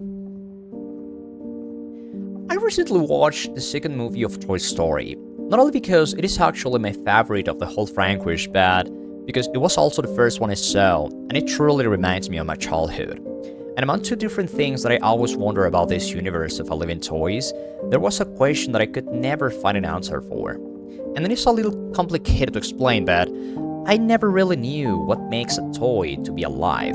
I recently watched the second movie of Toy Story, not only because it is actually my favorite of the whole franchise, but because it was also the first one I saw, and it truly reminds me of my childhood. And among two different things that I always wonder about this universe of living toys, there was a question that I could never find an answer for. And it is a little complicated to explain, but I never really knew what makes a toy to be alive,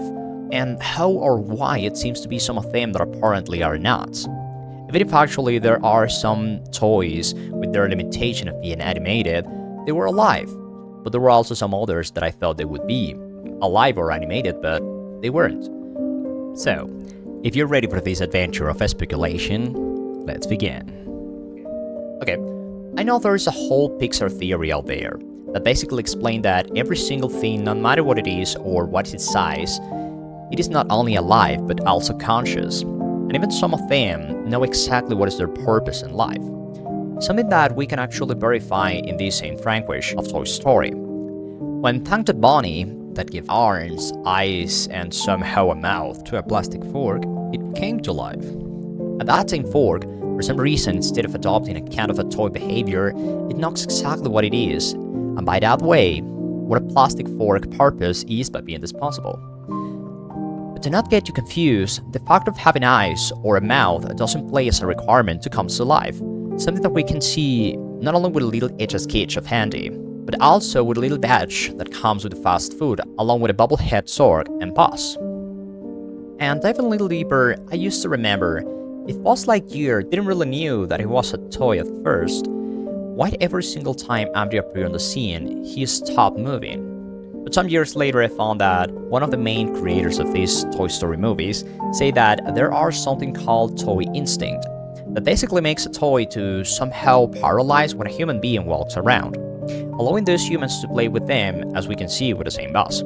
and how or why it seems to be some of them that apparently are not. Even if actually there are some toys with their limitation of being animated, they were alive. But there were also some others that I thought they would be alive or animated, but they weren't. So, if you're ready for this adventure of speculation, let's begin. Okay, I know there's a whole Pixar theory out there that basically explains that every single thing, no matter what it is or what its size, it is not only alive but also conscious. And even some of them know exactly what is their purpose in life. Something that we can actually verify in this same franchise of Toy Story. When Thank the Bunny, that give arms, eyes, and somehow a mouth to a plastic fork, it came to life. And that same fork, for some reason, instead of adopting a kind of a toy behavior, it knows exactly what it is, and by that way, what a plastic fork purpose is by being disposable. To not get you confused, the fact of having eyes or a mouth doesn't play as a requirement to come to life, something that we can see not only with a little etch-a-sketch of Handy, but also with a little badge that comes with the fast food along with a bobblehead Zorg and Buzz. And diving a little deeper, I used to remember, if Buzz Lightyear didn't really knew that he was a toy at first, why every single time Andy appeared on the scene, he stopped moving? But some years later I found that one of the main creators of these Toy Story movies say that there are something called toy instinct, that basically makes a toy to somehow paralyze when a human being walks around, allowing those humans to play with them, as we can see with the same Buzz.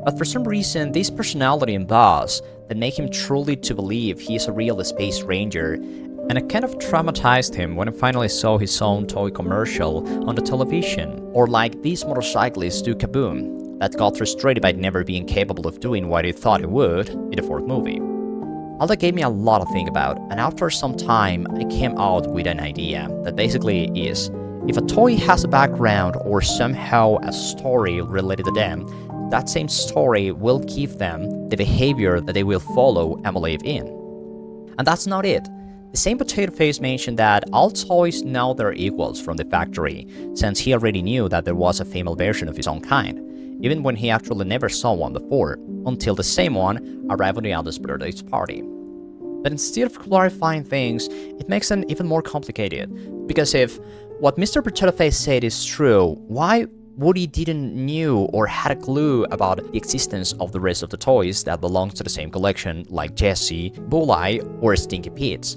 But for some reason, this personality in Buzz that make him truly to believe he is a real space ranger, and it kind of traumatized him when he finally saw his own toy commercial on the television, or like these motorcyclists do Kaboom, that got frustrated by never being capable of doing what he thought he would in the fourth movie. All that gave me a lot to think about, and after some time, I came out with an idea that basically is, if a toy has a background or somehow a story related to them, that same story will give them the behavior that they will follow and believe in. And that's not it. The same Potato Face mentioned that all toys know their equals from the factory, since he already knew that there was a female version of his own kind, even when he actually never saw one before, until the same one arrived on the eldest brother's party. But instead of clarifying things, it makes them even more complicated, because if what Mr. Potato Face said is true, why Woody didn't knew or had a clue about the existence of the rest of the toys that belong to the same collection, like Jessie, Bulleye, or Stinky Pete's?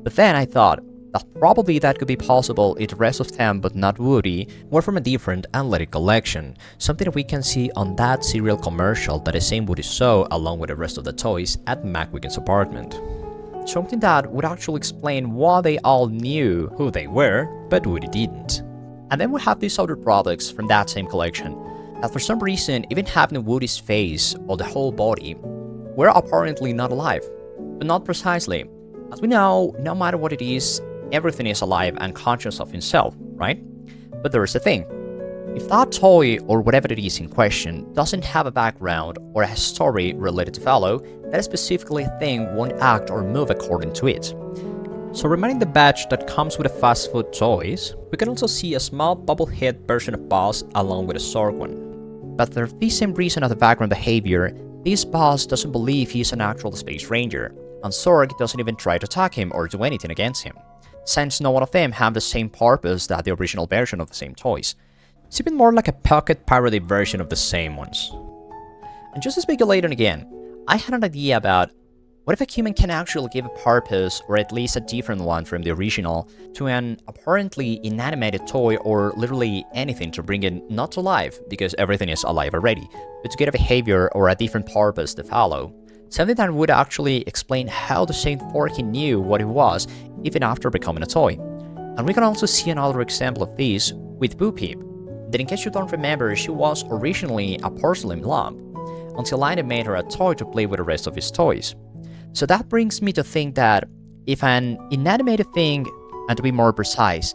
But then I thought that probably that could be possible if the rest of them, but not Woody, were from a different athletic collection, something that we can see on that cereal commercial that the same Woody saw along with the rest of the toys at McWigan's apartment. Something that would actually explain why they all knew who they were, but Woody didn't. And then we have these other products from that same collection, that for some reason, even having Woody's face or the whole body, were apparently not alive. But not precisely. As we know, no matter what it is, everything is alive and conscious of himself, right? But there is a thing. If that toy or whatever it is in question doesn't have a background or a story related to follow, that specifically thing won't act or move according to it. So reminding the badge that comes with the fast food toys, we can also see a small bobblehead version of Buzz along with a Zorg one. But for the same reason of the background behavior, this Buzz doesn't believe he is an actual space ranger, and Zorg doesn't even try to attack him or do anything against him, since no one of them have the same purpose that the original version of the same toys. It's even more like a pocket parody version of the same ones. And just speculating again, I had an idea about what if a human can actually give a purpose, or at least a different one from the original, to an apparently inanimated toy or literally anything to bring it not to life, because everything is alive already, but to get a behavior or a different purpose to follow. Something that would actually explain how the same Forky knew what it was, even after becoming a toy. And we can also see another example of this with Bo Peep, that in case you don't remember, she was originally a porcelain lump, until Lina made her a toy to play with the rest of his toys. So that brings me to think that if an inanimated thing, and to be more precise,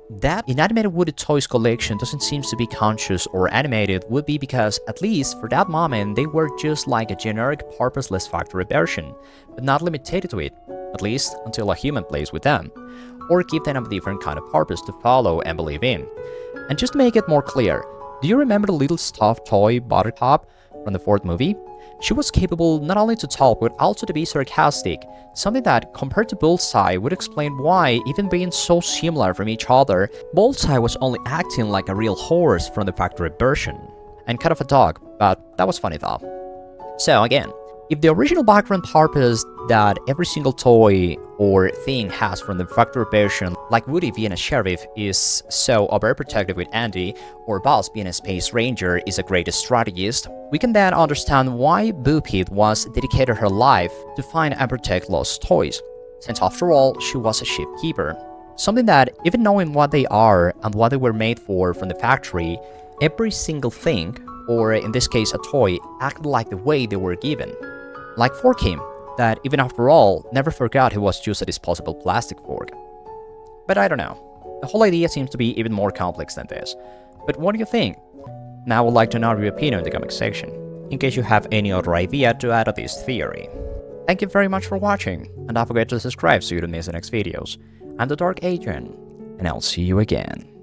that inanimated wooded toys collection doesn't seem to be conscious or animated would be because, at least for that moment, they were just like a generic purposeless factory version, but not limited to it, at least until a human plays with them, or give them a different kind of purpose to follow and believe in. And just to make it more clear, do you remember the little stuffed toy Buttercup from the fourth movie? She was capable not only to talk but also to be sarcastic, something that, compared to Bullseye, would explain why, even being so similar from each other, Bullseye was only acting like a real horse from the factory version. And kind of a dog, but that was funny though. So again, if the original background purpose that every single toy or thing has from the factory version, like Woody being a sheriff is so overprotective with Andy, or Buzz being a space ranger is a great strategist, we can then understand why Bo Peep was dedicated her life to find and protect lost toys, since after all, she was a shipkeeper. Something that, even knowing what they are and what they were made for from the factory, every single thing, or in this case a toy, acted like the way they were given. Like Fork him, that even after all, never forgot he was just a disposable plastic fork. But I don't know, the whole idea seems to be even more complex than this. But what do you think? Now I would like to know your opinion in the comment section, in case you have any other idea to add to this theory. Thank you very much for watching, and don't forget to subscribe so you don't miss the next videos. I'm the Dark Agent, and I'll see you again.